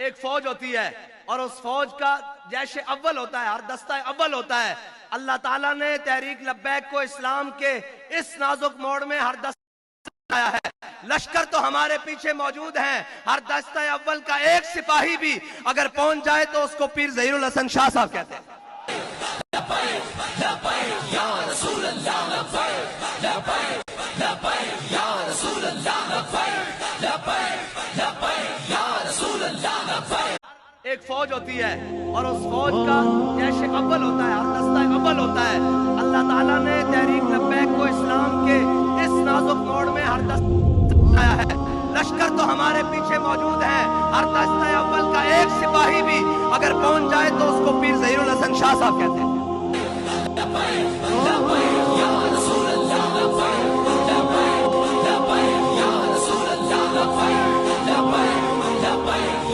ایک فوج ہوتی ہے اور اس فوج کا جیش اول ہوتا ہے، ہر دستہ اول ہوتا ہے۔ اللہ تعالیٰ نے تحریک لبیک کو اسلام کے اس نازک موڑ میں ہر دستہ آیا ہے۔ لشکر تو ہمارے پیچھے موجود ہیں، ہر دستہ اول کا ایک سپاہی بھی اگر پہنچ جائے تو اس کو پیر ظہیر الحسن شاہ صاحب کہتے ہیں۔ ایک فوج ہوتی ہے اور اس فوج کا جیش اول ہوتا ہے، ہر دستہ اول ہوتا ہے۔ اللہ تعالیٰ نے تحریک لبیک کو اسلام کے اس نازک موڑ میں ہر دستہ آیا ہے۔ لشکر تو ہمارے پیچھے موجود ہیں، ہر دستہ اول کا ایک سپاہی بھی اگر پہنچ جائے تو اس کو پیر ظہیر الحسن شاہ صاحب کہتے ہیں۔